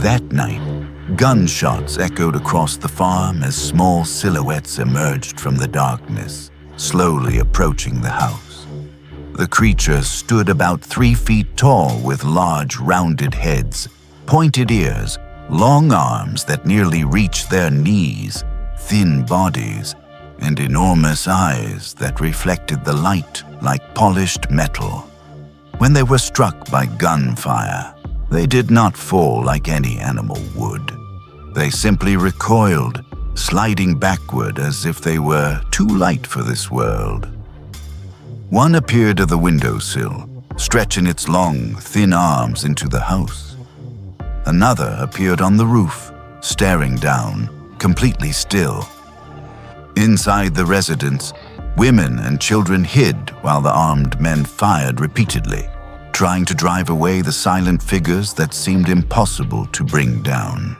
That night, gunshots echoed across the farm as small silhouettes emerged from the darkness, slowly approaching the house. The creatures stood about 3 feet tall with large, rounded heads, pointed ears, long arms that nearly reached their knees, thin bodies, and enormous eyes that reflected the light like polished metal. When they were struck by gunfire, they did not fall like any animal would. They simply recoiled, sliding backward as if they were too light for this world. One appeared at the windowsill, stretching its long, thin arms into the house. Another appeared on the roof, staring down, completely still. Inside the residence, women and children hid while the armed men fired repeatedly, trying to drive away the silent figures that seemed impossible to bring down.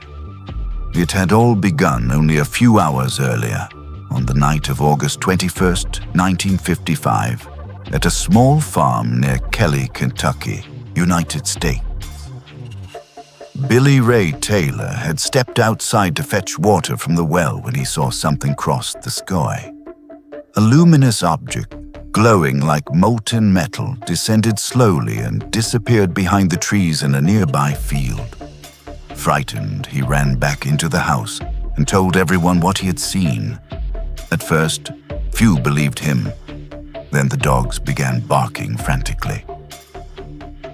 It had all begun only a few hours earlier, on the night of August 21st, 1955, at a small farm near Kelly, Kentucky, United States. Billy Ray Taylor had stepped outside to fetch water from the well when he saw something cross the sky. A luminous object, glowing like molten metal, descended slowly and disappeared behind the trees in a nearby field. Frightened, he ran back into the house and told everyone what he had seen. At first, few believed him. Then the dogs began barking frantically.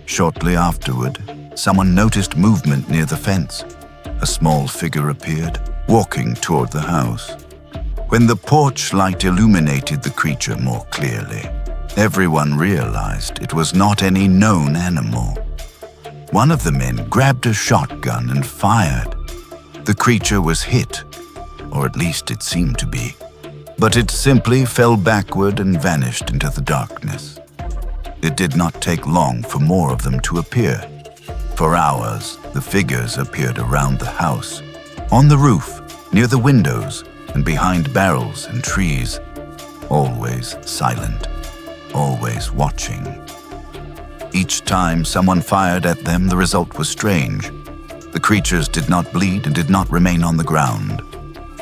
Shortly afterward, someone noticed movement near the fence. A small figure appeared, walking toward the house. When the porch light illuminated the creature more clearly, everyone realized it was not any known animal. One of the men grabbed a shotgun and fired. The creature was hit, or at least it seemed to be, but it simply fell backward and vanished into the darkness. It did not take long for more of them to appear. For hours, the figures appeared around the house, on the roof, near the windows, and behind barrels and trees, always silent, always watching. Each time someone fired at them, the result was strange. The creatures did not bleed and did not remain on the ground.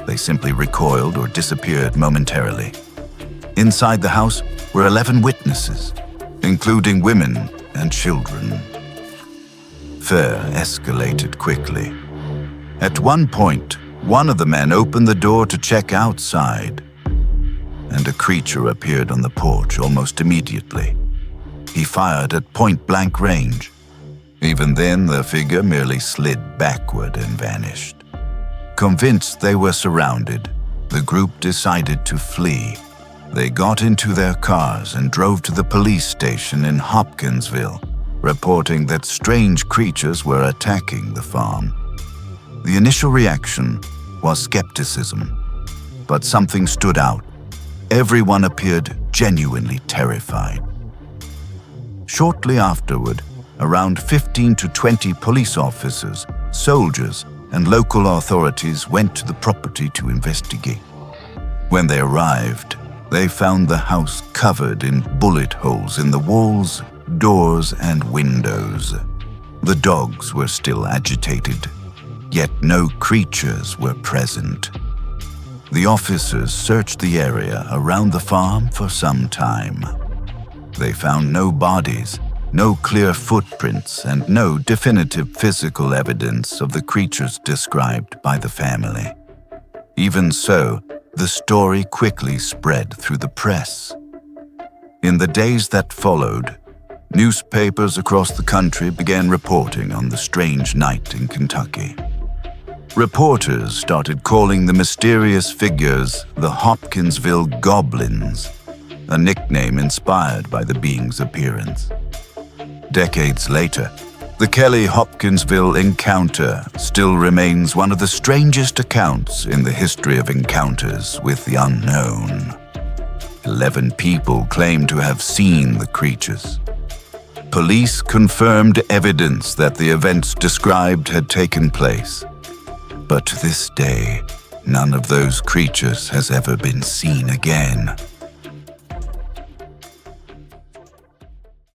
They simply recoiled or disappeared momentarily. Inside the house were 11 witnesses, including women and children. Fear escalated quickly. At one point, one of the men opened the door to check outside, and a creature appeared on the porch almost immediately. He fired at point-blank range. Even then, the figure merely slid backward and vanished. Convinced they were surrounded, the group decided to flee. They got into their cars and drove to the police station in Hopkinsville, reporting that strange creatures were attacking the farm. The initial reaction was skepticism, but something stood out. Everyone appeared genuinely terrified. Shortly afterward, around 15 to 20 police officers, soldiers, and local authorities went to the property to investigate. When they arrived, they found the house covered in bullet holes in the walls, doors, and windows. The dogs were still agitated, yet no creatures were present. The officers searched the area around the farm for some time. They found no bodies, no clear footprints, and no definitive physical evidence of the creatures described by the family. Even so, the story quickly spread through the press. In the days that followed, newspapers across the country began reporting on the strange night in Kentucky. Reporters started calling the mysterious figures the Hopkinsville Goblins, a nickname inspired by the being's appearance. Decades later, the Kelly-Hopkinsville Encounter still remains one of the strangest accounts in the history of encounters with the unknown. 11 people claim to have seen the creatures. Police confirmed evidence that the events described had taken place. But to this day, none of those creatures has ever been seen again.